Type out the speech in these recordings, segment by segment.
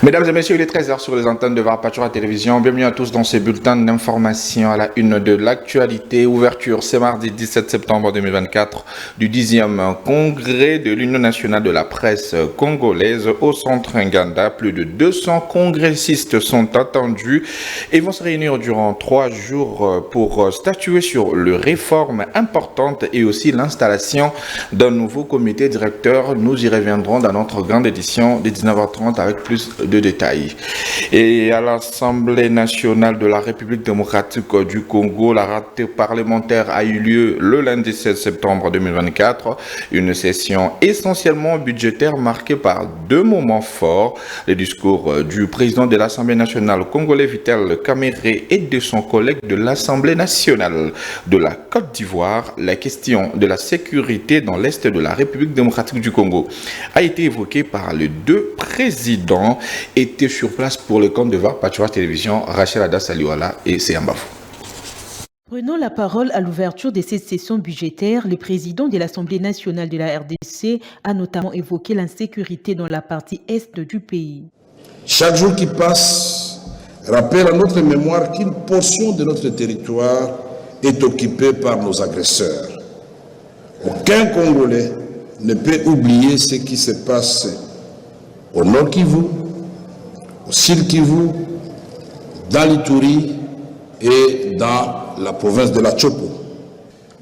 Mesdames et messieurs, il est 13h sur les antennes de Varpatura Télévision. Bienvenue à tous dans ce bulletin d'information à la une de l'actualité. Ouverture ce mardi 17 septembre 2024 du 10e congrès de l'Union nationale de la presse congolaise au centre Nganda. Plus de 200 congressistes sont attendus et vont se réunir durant 3 jours pour statuer sur les réformes importantes et aussi l'installation d'un nouveau comité directeur. Nous y reviendrons dans notre grande édition de 19h30 avec plus de détails. Et à l'Assemblée nationale de la République démocratique du Congo, la rate parlementaire a eu lieu le lundi 16 septembre 2024. Une session essentiellement budgétaire marquée par 2 moments forts. Le discours du président de l'Assemblée nationale congolais Vital Kamerhe et de son collègue de l'Assemblée nationale de la Côte d'Ivoire. La question de la sécurité dans l'Est de la République démocratique du Congo a été évoquée par les 2 présidents. Était sur place pour le compte de Varpatura Télévision, Rachel Adasaliwala et Seyambafou. Prenant la parole à l'ouverture de cette session budgétaire, le président de l'Assemblée nationale de la RDC a notamment évoqué l'insécurité dans la partie est du pays. Chaque jour qui passe rappelle à notre mémoire qu'une portion de notre territoire est occupée par nos agresseurs. Aucun Congolais ne peut oublier ce qui se passe au Nord Kivu, au Sud Kivu, dans l'Ituri et dans la province de la Chopo.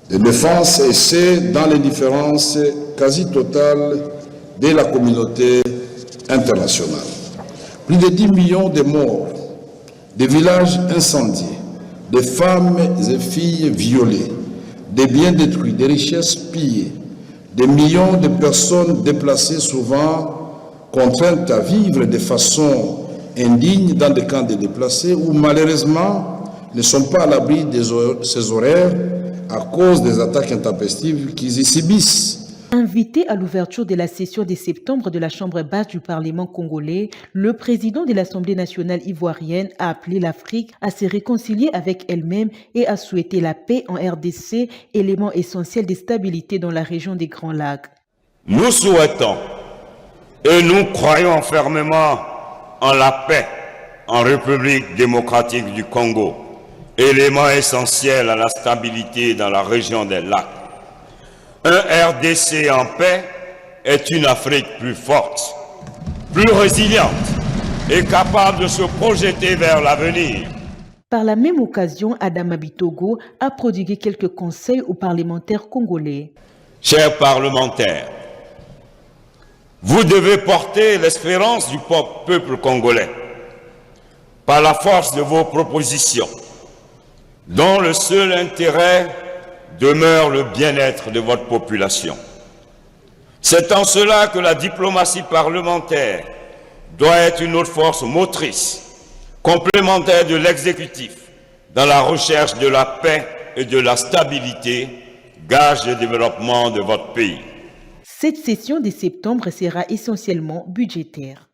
Les défenses essaient dans l'indifférence quasi totale de la communauté internationale. Plus de 10 millions de morts, des villages incendiés, des femmes et filles violées, des biens détruits, des richesses pillées, des millions de personnes déplacées souvent contraintes à vivre de façon indignes dans des camps de déplacés où malheureusement ne sont pas à l'abri de ces horaires à cause des attaques intempestives qu'ils y subissent. Invité à l'ouverture de la session de septembre de la Chambre basse du Parlement congolais, le président de l'Assemblée nationale ivoirienne a appelé l'Afrique à se réconcilier avec elle-même et à souhaiter la paix en RDC, élément essentiel de stabilité dans la région des Grands Lacs. Nous souhaitons et nous croyons fermement en la paix en République démocratique du Congo, élément essentiel à la stabilité dans la région des lacs. Un RDC en paix est une Afrique plus forte, plus résiliente et capable de se projeter vers l'avenir. Par la même occasion, Adama Bitogo a prodigué quelques conseils aux parlementaires congolais. Chers parlementaires, vous devez porter l'espérance du peuple congolais par la force de vos propositions, dont le seul intérêt demeure le bien-être de votre population. C'est en cela que la diplomatie parlementaire doit être une autre force motrice, complémentaire de l'exécutif, dans la recherche de la paix et de la stabilité, gage de développement de votre pays. Cette session de septembre sera essentiellement budgétaire.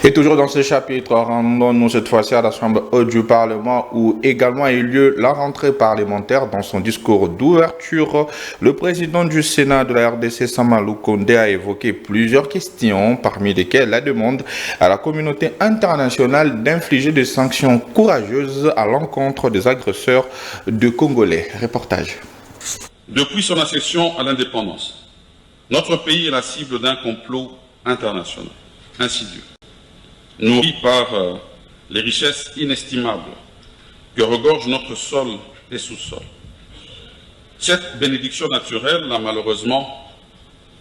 Et toujours dans ce chapitre, rendons-nous cette fois-ci à la Chambre haute du Parlement où également a eu lieu la rentrée parlementaire. Dans son discours d'ouverture, le président du Sénat de la RDC, Samalou Kondé, a évoqué plusieurs questions, parmi lesquelles la demande à la communauté internationale d'infliger des sanctions courageuses à l'encontre des agresseurs de Congolais. Reportage. Depuis son accession à l'indépendance, notre pays est la cible d'un complot international insidieux, nourri par les richesses inestimables que regorge notre sol et sous-sol. Cette bénédiction naturelle a malheureusement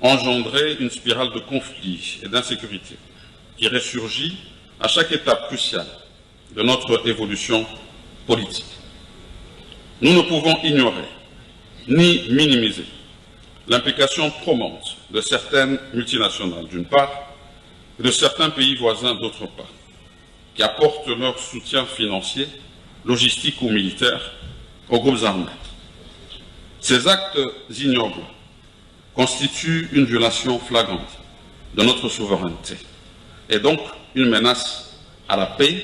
engendré une spirale de conflits et d'insécurité qui ressurgit à chaque étape cruciale de notre évolution politique. Nous ne pouvons ignorer ni minimiser l'implication promonte de certaines multinationales d'une part et de certains pays voisins d'autre part, qui apportent leur soutien financier, logistique ou militaire aux groupes armés. Ces actes ignobles constituent une violation flagrante de notre souveraineté et donc une menace à la paix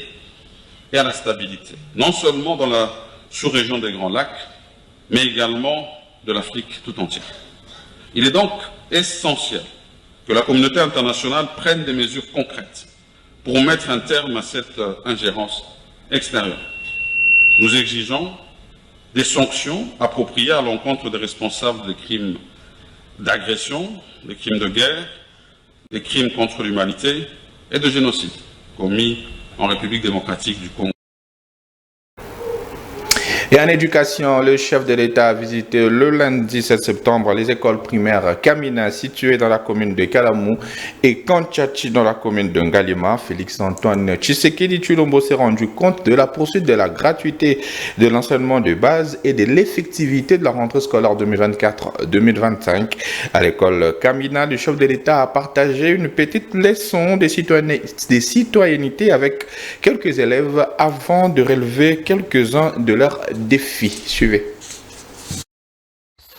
et à la stabilité, non seulement dans la sous-région des Grands Lacs, mais également de l'Afrique tout entière. Il est donc essentiel que la communauté internationale prenne des mesures concrètes pour mettre un terme à cette ingérence extérieure. Nous exigeons des sanctions appropriées à l'encontre des responsables des crimes d'agression, des crimes de guerre, des crimes contre l'humanité et de génocide commis en République démocratique du Congo. Et en éducation, le chef de l'État a visité le lundi 7 septembre les écoles primaires Kamina situées dans la commune de Kalamou et Kanchachi dans la commune de Ngalima. Félix-Antoine Tshisekedi Tshilombo s'est rendu compte de la poursuite de la gratuité de l'enseignement de base et de l'effectivité de la rentrée scolaire 2024-2025. À l'école Kamina, le chef de l'État a partagé une petite leçon de citoyenneté avec quelques élèves avant de relever quelques-uns de leurs défis. Suivez.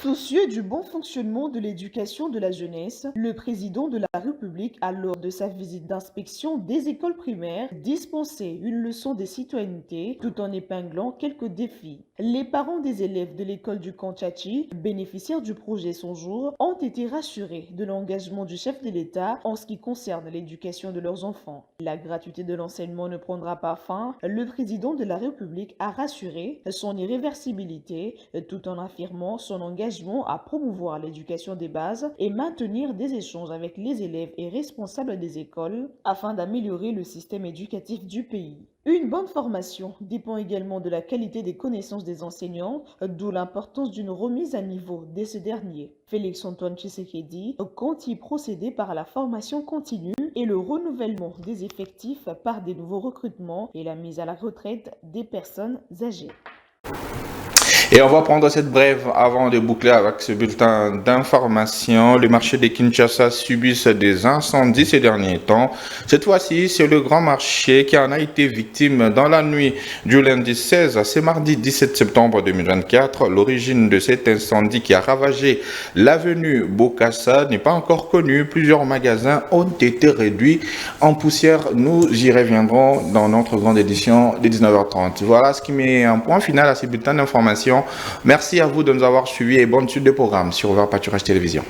Soucieux du bon fonctionnement de l'éducation de la jeunesse, le président de la République a lors de sa visite d'inspection des écoles primaires dispensé une leçon de citoyenneté tout en épinglant quelques défis. Les parents des élèves de l'école du Kanchachi, bénéficiaires du projet Son Jour, ont été rassurés de l'engagement du chef de l'État en ce qui concerne l'éducation de leurs enfants. La gratuité de l'enseignement ne prendra pas fin. Le président de la République a rassuré son irréversibilité tout en affirmant son engagement à promouvoir l'éducation des bases et maintenir des échanges avec les élèves et responsables des écoles afin d'améliorer le système éducatif du pays. Une bonne formation dépend également de la qualité des connaissances des enseignants, d'où l'importance d'une remise à niveau de ces derniers. Félix-Antoine Tshisekedi compte y procéder par la formation continue et le renouvellement des effectifs par des nouveaux recrutements et la mise à la retraite des personnes âgées. Et on va prendre cette brève avant de boucler avec ce bulletin d'information. Le marché de Kinshasa subit des incendies ces derniers temps. Cette fois-ci, c'est le grand marché qui en a été victime dans la nuit du lundi 16 à ce mardi 17 septembre 2024. L'origine de cet incendie qui a ravagé l'avenue Bokassa n'est pas encore connue. Plusieurs magasins ont été réduits en poussière. Nous y reviendrons dans notre grande édition de 19h30. Voilà ce qui met un point final à ce bulletin d'information. Merci à vous de nous avoir suivis et bonne suite de programme sur Ouverture Télévision.